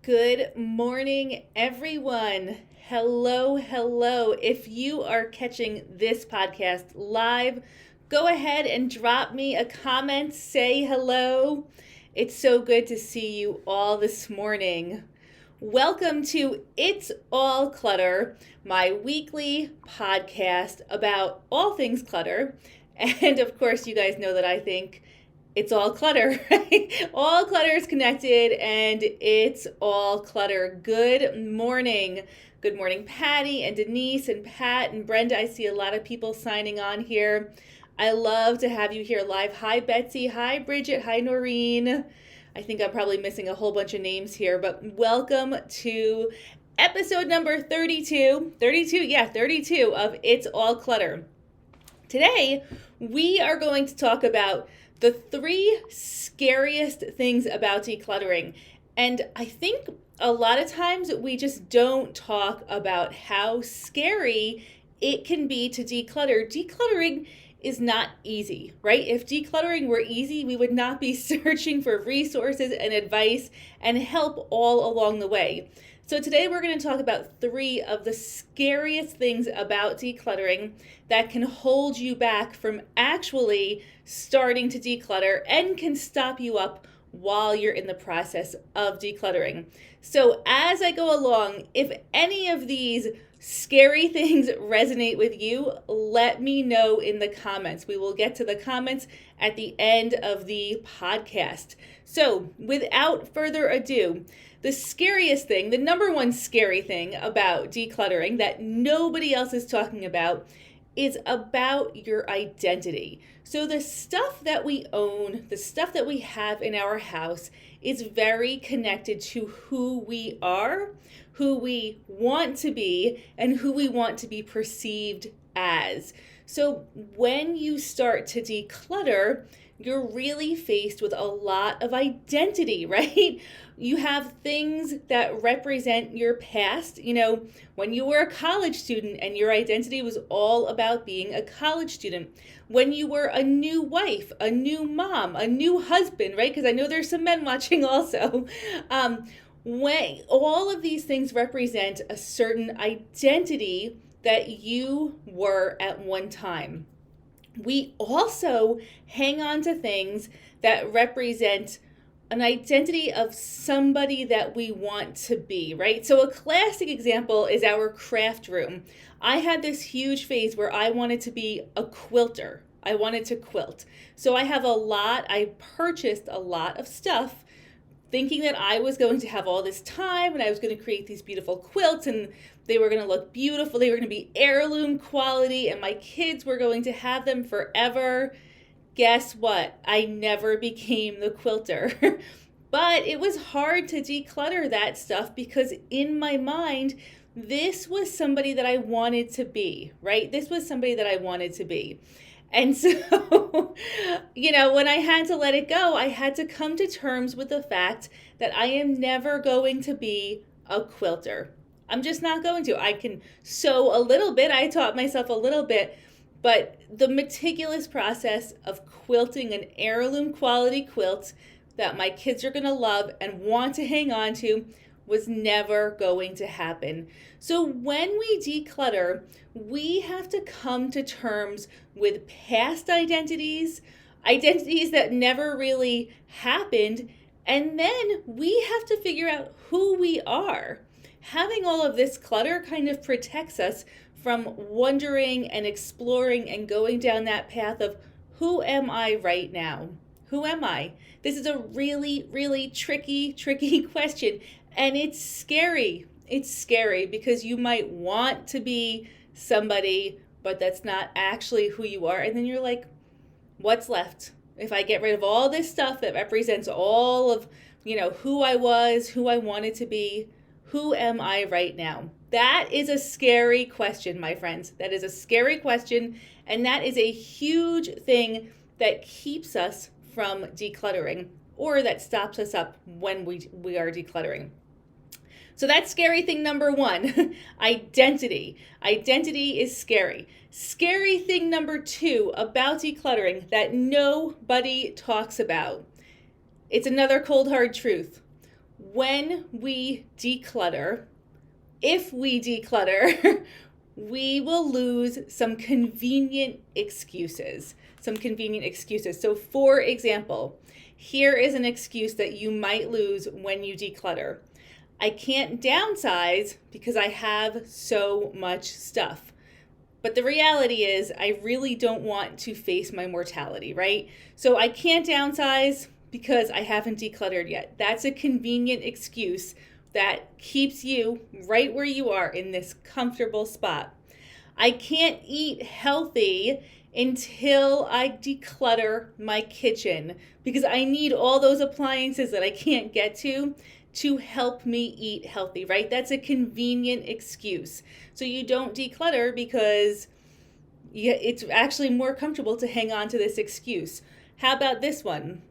Good morning, everyone. Hello, hello. If you are catching this podcast live, go ahead and drop me a comment, say hello. It's so good to see you all this morning. Welcome to It's All Clutter, my weekly podcast about all things clutter. And of course, you guys know that I think it's all clutter, right? All clutter is connected and it's all clutter. Good morning. Good morning, Patty and Denise and Pat and Brenda. I see a lot of people signing on here. I love to have you here live. Hi, Betsy. Hi, Bridget. Hi, Noreen. I think I'm probably missing a whole bunch of names here, but welcome to episode number 32. 32 of It's All Clutter. Today, we are going to talk about the 3 scariest things about decluttering. And I think a lot of times we just don't talk about how scary it can be to declutter. Decluttering is not easy, right? If decluttering were easy, we would not be searching for resources and advice and help all along the way. So today we're going to talk about 3 of the scariest things about decluttering that can hold you back from actually starting to declutter and can stop you up while you're in the process of decluttering. So as I go along, if any of these scary things resonate with you, let me know in the comments. We will get to the comments at the end of the podcast. So without further ado, the scariest thing, the number one scary thing about decluttering that nobody else is talking about is about your identity. So the stuff that we own, the stuff that we have in our house is very connected to who we are, who we want to be, and who we want to be perceived as. So when you start to declutter, you're really faced with a lot of identity, right? You have things that represent your past. You know, when you were a college student and your identity was all about being a college student. When you were a new wife, a new mom, a new husband, right? Because I know there's some men watching also. When all of these things represent a certain identity that you were at one time. We also hang on to things that represent an identity of somebody that we want to be, right? So a classic example is our craft room. I had this huge phase where I wanted to be a quilter. I wanted to quilt. So I purchased a lot of stuff thinking that I was going to have all this time and I was going to create these beautiful quilts and they were going to look beautiful. They were going to be heirloom quality and my kids were going to have them forever. Guess what? I never became the quilter. But it was hard to declutter that stuff because in my mind, this was somebody that I wanted to be, right? This was somebody that I wanted to be. And so, when I had to let it go, I had to come to terms with the fact that I am never going to be a quilter. I'm just not going to. I can sew a little bit. I taught myself a little bit, but the meticulous process of quilting an heirloom quality quilt that my kids are going to love and want to hang on to was never going to happen. So when we declutter, we have to come to terms with past identities that never really happened, and then we have to figure out who we are. Having all of this clutter kind of protects us from wondering and exploring and going down that path of who am I right now? Who am I? This is a really, really tricky question. And it's scary. It's scary because you might want to be somebody, but that's not actually who you are. And then you're like, what's left? If I get rid of all this stuff that represents all of, who I was, who I wanted to be, who am I right now? That is a scary question, my friends. That is a scary question. And that is a huge thing that keeps us from decluttering or that stops us up when we are decluttering. So that's scary thing number 1, identity. Identity is scary. Scary thing number 2 about decluttering that nobody talks about. It's another cold hard truth. when we declutter, if we declutter, we will lose some convenient excuses. So for example, here is an excuse that you might lose when you declutter. I can't downsize because I have so much stuff. But the reality is I really don't want to face my mortality, right? So I can't downsize because I haven't decluttered yet. That's a convenient excuse that keeps you right where you are in this comfortable spot. I can't eat healthy until I declutter my kitchen because I need all those appliances that I can't get to help me eat healthy, right? That's a convenient excuse. So you don't declutter because it's actually more comfortable to hang on to this excuse. How about this one?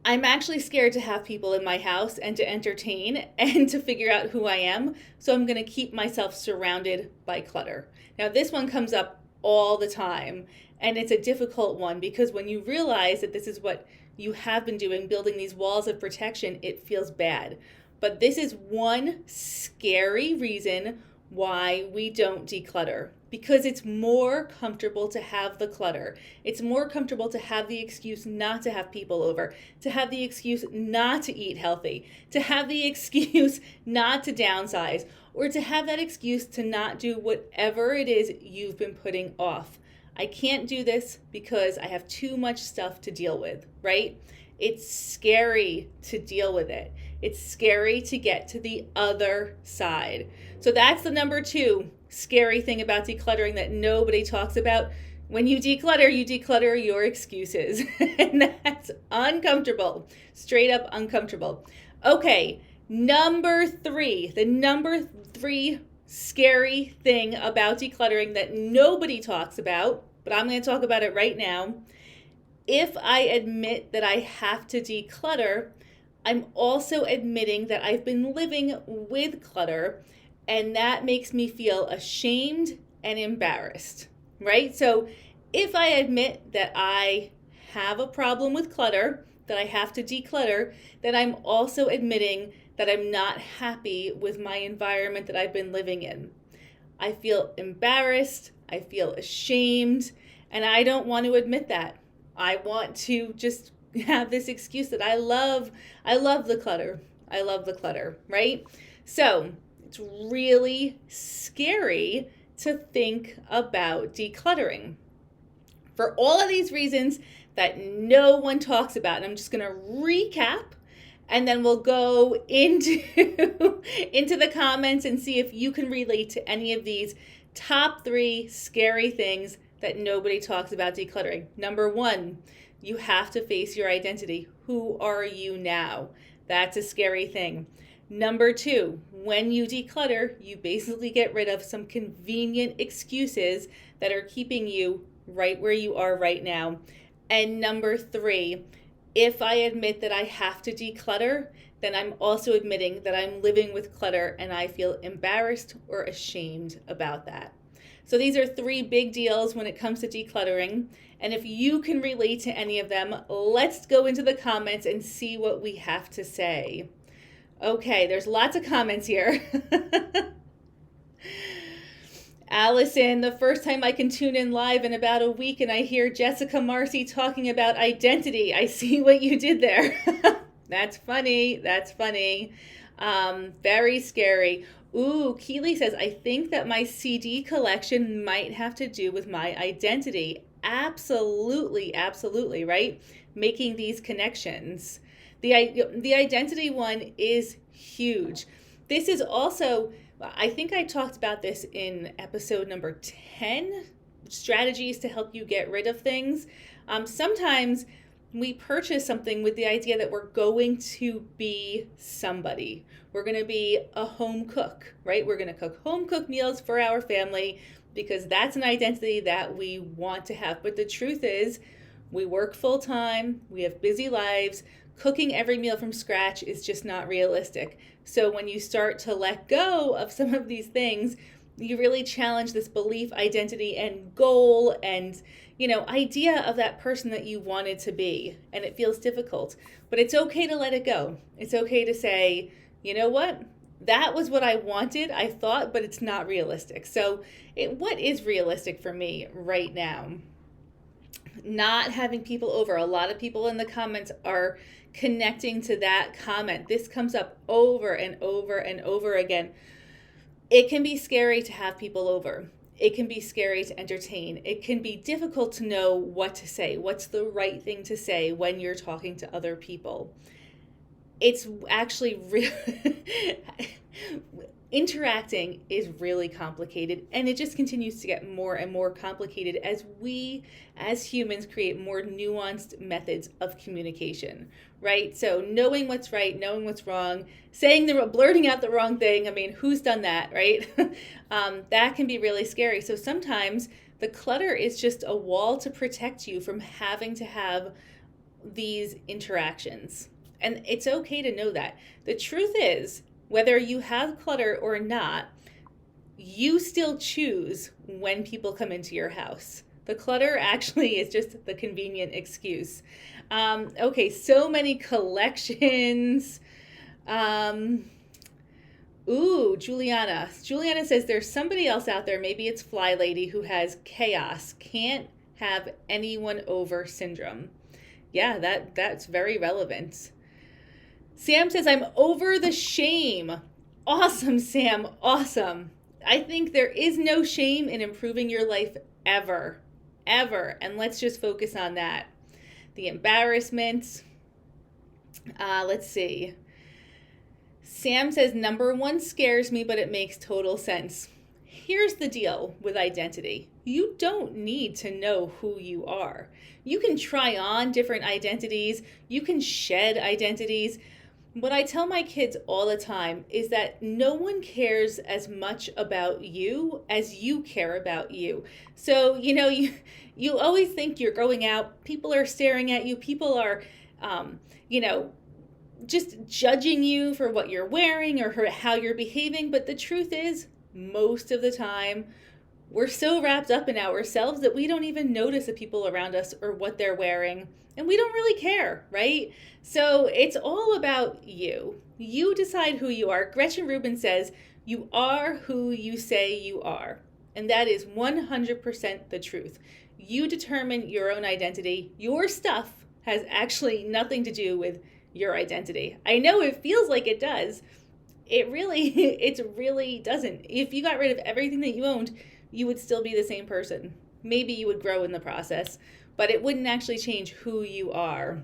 I'm actually scared to have people in my house and to entertain and to figure out who I am, so I'm going to keep myself surrounded by clutter. Now, this one comes up all the time, and it's a difficult one because when you realize that this is what you have been doing, building these walls of protection, it feels bad. But this is one scary reason why we don't declutter, because it's more comfortable to have the clutter. It's more comfortable to have the excuse not to have people over, to have the excuse not to eat healthy, to have the excuse not to downsize, or to have that excuse to not do whatever it is you've been putting off. I can't do this because I have too much stuff to deal with, right? It's scary to deal with it. It's scary to get to the other side. So that's the number 2 scary thing about decluttering that nobody talks about. When you declutter your excuses. And that's uncomfortable. Straight up uncomfortable. Okay, number 3. The number 3 scary thing about decluttering that nobody talks about, but I'm going to talk about it right now. If I admit that I have to declutter, I'm also admitting that I've been living with clutter, and that makes me feel ashamed and embarrassed, right? So if I admit that I have a problem with clutter, that I have to declutter, then I'm also admitting that I'm not happy with my environment that I've been living in. I feel embarrassed, I feel ashamed, and I don't want to admit that. I want to just have this excuse that I love the clutter. I love the clutter, right? So it's really scary to think about decluttering. For all of these reasons that no one talks about, and I'm just going to recap, and then we'll go into the comments and see if you can relate to any of these top 3 scary things that nobody talks about decluttering. Number 1, you have to face your identity. Who are you now? That's a scary thing. Number 2, when you declutter, you basically get rid of some convenient excuses that are keeping you right where you are right now. And number 3, if I admit that I have to declutter, then I'm also admitting that I'm living with clutter and I feel embarrassed or ashamed about that. So these are 3 big deals when it comes to decluttering. And if you can relate to any of them, let's go into the comments and see what we have to say. Okay, there's lots of comments here. Allison, the first time I can tune in live in about a week and I hear Jessica Marcy talking about identity. I see what you did there. That's funny. Very scary. Ooh, Keely says, I think that my CD collection might have to do with my identity. Absolutely, right? Making these connections. The identity one is huge. This is also, I think I talked about this in episode number 10, strategies to help you get rid of things. Sometimes we purchase something with the idea that we're going to be somebody. We're going to be a home cook, right? We're going to cook home cooked meals for our family because that's an identity that we want to have. But the truth is, we work full time, we have busy lives. Cooking every meal from scratch is just not realistic. So when you start to let go of some of these things, You really challenge this belief, identity, and goal and, idea of that person that you wanted to be. And it feels difficult, but it's okay to let it go. It's okay to say, you know what? That was what I wanted, I thought, but it's not realistic. So what is realistic for me right now? Not having people over. A lot of people in the comments are connecting to that comment. This comes up over and over and over again. It can be scary to have people over. It can be scary to entertain. It can be difficult to know what to say, what's the right thing to say when you're talking to other people. It's actually interacting is really complicated, and it just continues to get more and more complicated as we as humans create more nuanced methods of communication, right? So knowing what's right, knowing what's wrong, blurting out the wrong thing. I mean, who's done that, right? That can be really scary. So sometimes the clutter is just a wall to protect you from having to have these interactions. And it's okay to know that. The truth is, whether you have clutter or not, you still choose when people come into your house. The clutter actually is just the convenient excuse. Okay, so many collections. Juliana. Juliana says there's somebody else out there, maybe it's Fly Lady, who has chaos, can't have anyone over syndrome. Yeah, that's very relevant. Sam says, I'm over the shame. Awesome, Sam. Awesome. I think there is no shame in improving your life ever. And let's just focus on that. The embarrassment. Let's see. Sam says, number one scares me, but it makes total sense. Here's the deal with identity. You don't need to know who you are. You can try on different identities. You can shed identities. What I tell my kids all the time is that no one cares as much about you as you care about you. So, you always think you're going out, people are staring at you, people are, just judging you for what you're wearing or how you're behaving. But the truth is, most of the time, we're so wrapped up in ourselves that we don't even notice the people around us or what they're wearing. And we don't really care, right? So it's all about you. You decide who you are. Gretchen Rubin says, you are who you say you are. And that is 100% the truth. You determine your own identity. Your stuff has actually nothing to do with your identity. I know it feels like it does. It really doesn't. If you got rid of everything that you owned, you would still be the same person. Maybe you would grow in the process, but it wouldn't actually change who you are.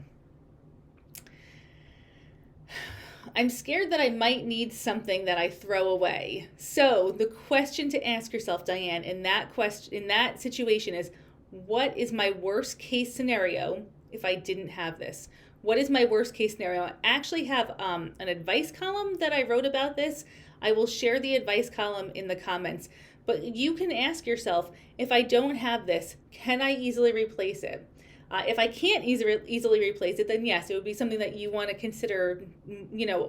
I'm scared that I might need something that I throw away. So the question to ask yourself, Diane, in that situation is, what is my worst case scenario if I didn't have this? What is my worst case scenario? I actually have an advice column that I wrote about this. I will share the advice column in the comments. But you can ask yourself, if I don't have this, can I easily replace it? If I can't easily replace it, then yes, it would be something that you want to consider,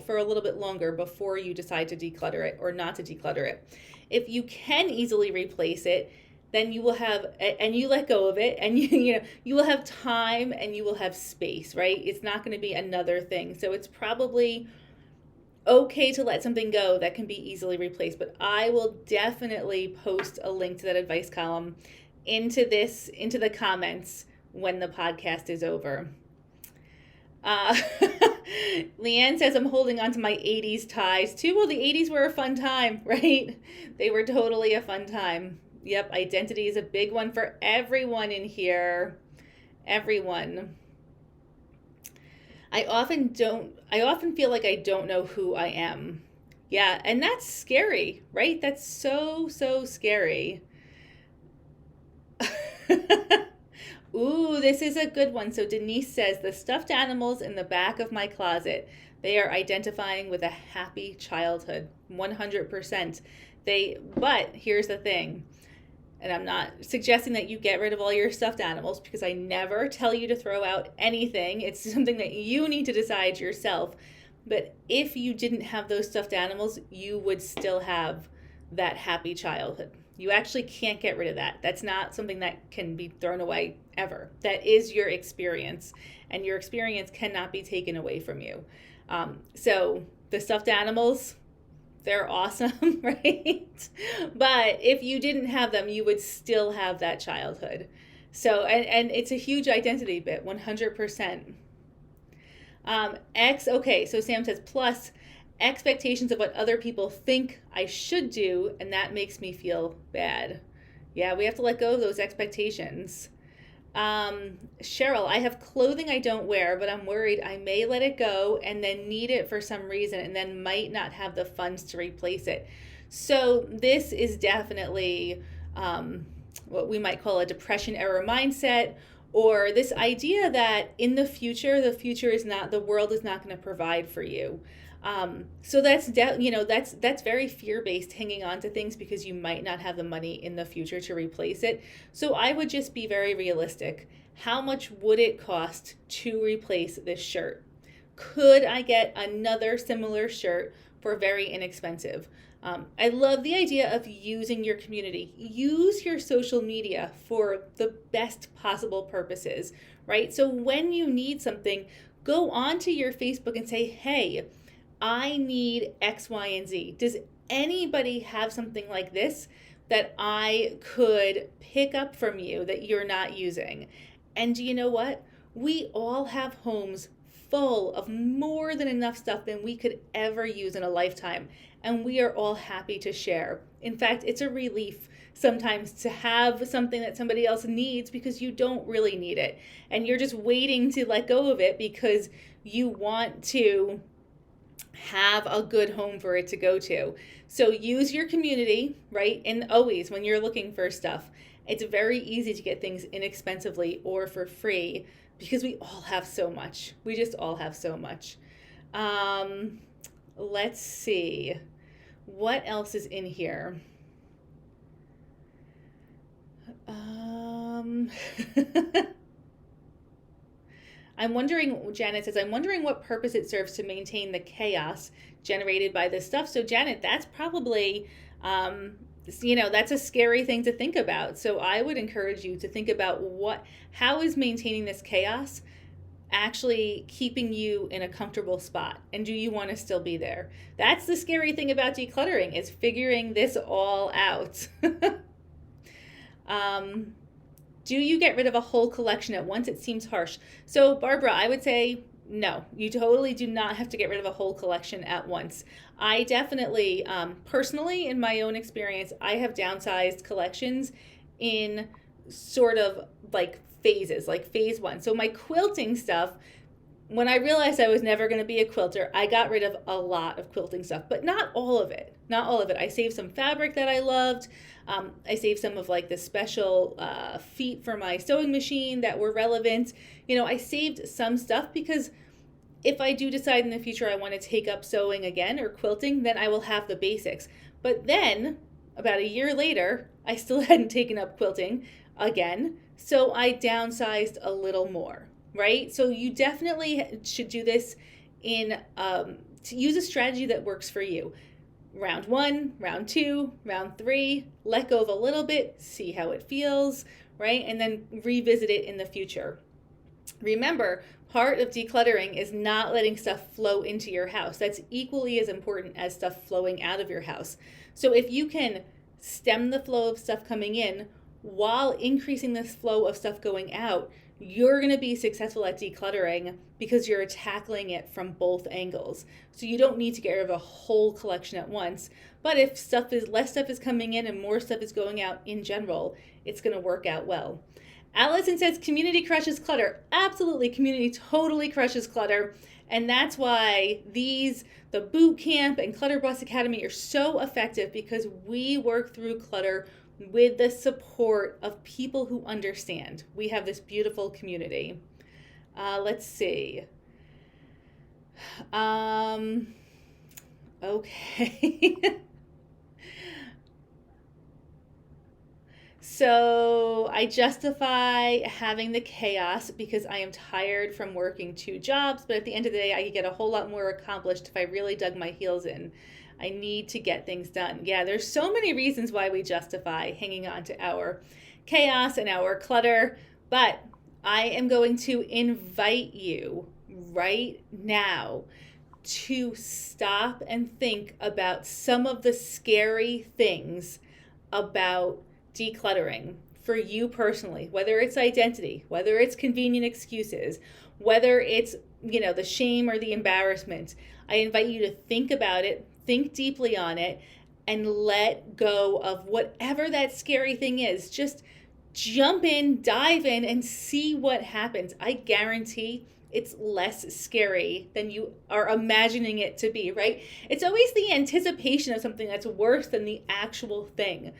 for a little bit longer before you decide to declutter it or not to declutter it. If you can easily replace it, then you will have, and you let go of it, and you will have time and you will have space, right? It's not going to be another thing. So it's probably okay to let something go that can be easily replaced, but I will definitely post a link to that advice column into the comments when the podcast is over. Leanne says, I'm holding on to my 80s ties too. Well, the 80s were a fun time, right? They were totally a fun time. Yep, identity is a big one for everyone in here. Everyone. I often feel like I don't know who I am. Yeah, and that's scary, right? That's so scary. Ooh, this is a good one. So Denise says, the stuffed animals in the back of my closet, they are identifying with a happy childhood, 100%. But here's the thing, and I'm not suggesting that you get rid of all your stuffed animals, because I never tell you to throw out anything. It's something that you need to decide yourself. But if you didn't have those stuffed animals, you would still have that happy childhood. You actually can't get rid of that. That's not something that can be thrown away ever. That is your experience, and your experience cannot be taken away from you. So the stuffed animals, they're awesome, right? But if you didn't have them, you would still have that childhood. So, and it's a huge identity bit, 100%. Okay, so Sam says, plus expectations of what other people think I should do, and that makes me feel bad. Yeah, we have to let go of those expectations. Cheryl, I have clothing I don't wear, but I'm worried I may let it go and then need it for some reason and then might not have the funds to replace it. So this is definitely what we might call a depression era mindset, or this idea that in the future is not, the world is not going to provide for you. So that's that's very fear-based, hanging on to things because you might not have the money in the future to replace it. So I would just be very realistic. How much would it cost to replace this shirt? Could I get another similar shirt for very inexpensive? I love the idea of using your community. Use your social media for the best possible purposes, right? So when you need something, go onto your Facebook and say, hey, I need X, Y, and Z. Does anybody have something like this that I could pick up from you that you're not using? And do you know what? We all have homes full of more than enough stuff than we could ever use in a lifetime. And we are all happy to share. In fact, it's a relief sometimes to have something that somebody else needs because you don't really need it. And you're just waiting to let go of it because you want to have a good home for it to go to. So use your community, right? And always when you're looking for stuff, it's very easy to get things inexpensively or for free because we all have so much. We just all have so much. Let's see. What else is in here? I'm wondering, Janet says, I'm wondering what purpose it serves to maintain the chaos generated by this stuff. So Janet, that's probably, that's a scary thing to think about. So I would encourage you to think about how is maintaining this chaos actually keeping you in a comfortable spot? And do you want to still be there? That's the scary thing about decluttering, is figuring this all out. Do you get rid of a whole collection at once? It seems harsh. So Barbara, I would say no, you totally do not have to get rid of a whole collection at once. I definitely, personally, in my own experience, I have downsized collections in sort of like phases, like phase one. So my quilting stuff, when I realized I was never going to be a quilter, I got rid of a lot of quilting stuff, but not all of it. Not all of it. I saved some fabric that I loved. I saved some of like the special feet for my sewing machine that were relevant. I saved some stuff because if I do decide in the future I want to take up sewing again or quilting, then I will have the basics. But then about a year later, I still hadn't taken up quilting again. So I downsized a little more, right? So you definitely should do this to use a strategy that works for you. Round 1, round 2, round 3, let go of a little bit, see how it feels, right? And then revisit it in the future. Remember, part of decluttering is not letting stuff flow into your house. That's equally as important as stuff flowing out of your house. So if you can stem the flow of stuff coming in while increasing the flow of stuff going out, you're going to be successful at decluttering because you're tackling it from both angles. So you don't need to get rid of a whole collection at once. But if less stuff is coming in and more stuff is going out in general, it's going to work out well. Allison says community crushes clutter. Absolutely, community totally crushes clutter. And that's why the boot camp and Clutter Bus Academy are so effective, because we work through clutter with the support of people who understand. We have this beautiful community. Let's see. Okay. So I justify having the chaos because I am tired from working 2 jobs, but at the end of the day, I could get a whole lot more accomplished if I really dug my heels in. I need to get things done. Yeah, there's so many reasons why we justify hanging on to our chaos and our clutter, but I am going to invite you right now to stop and think about some of the scary things about decluttering for you personally, whether it's identity, whether it's convenient excuses, whether it's, the shame or the embarrassment. I invite you to think about it, think deeply on it, and let go of whatever that scary thing is. Just jump in, dive in, and see what happens. I guarantee it's less scary than you are imagining it to be, right? It's always the anticipation of something that's worse than the actual thing.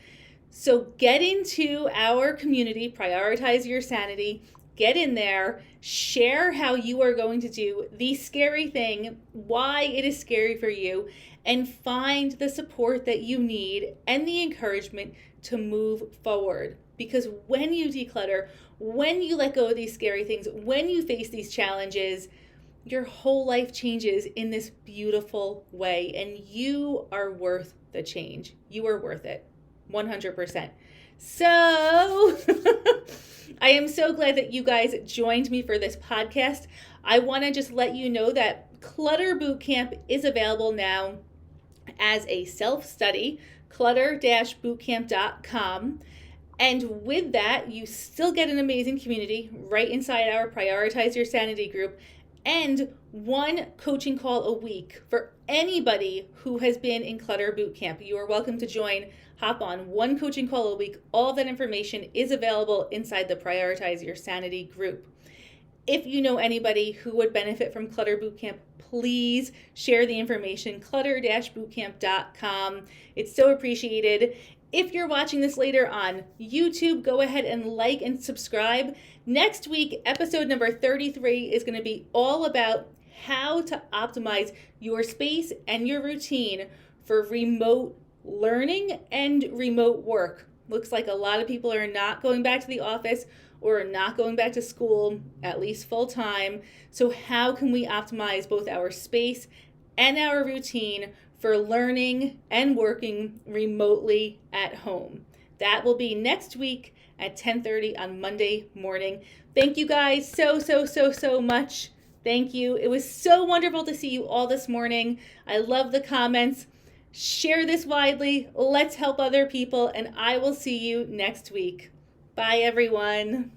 So get into our community, prioritize your sanity, get in there, share how you are going to do the scary thing, why it is scary for you, and find the support that you need and the encouragement to move forward. Because when you declutter, when you let go of these scary things, when you face these challenges, your whole life changes in this beautiful way, and you are worth the change. You are worth it. 100%. So I am so glad that you guys joined me for this podcast. I want to just let you know that Clutter Bootcamp is available now as a self-study, clutter-bootcamp.com. And with that, you still get an amazing community right inside our Prioritize Your Sanity group, and 1 coaching call a week for anybody who has been in Clutter Bootcamp. You are welcome to join. Hop on, 1 coaching call a week. All of that information is available inside the Prioritize Your Sanity group. If you know anybody who would benefit from Clutter Bootcamp, please share the information, clutter-bootcamp.com. It's so appreciated. If you're watching this later on YouTube, go ahead and like and subscribe. Next week, episode number 33 is going to be all about how to optimize your space and your routine for remote learning and remote work. Looks like a lot of people are not going back to the office or not going back to school, at least full time. So how can we optimize both our space and our routine for learning and working remotely at home? That will be next week at 10:30 on Monday morning. Thank you guys so much. Thank you. It was so wonderful to see you all this morning. I love the comments. Share this widely. Let's help other people, and I will see you next week. Bye, everyone.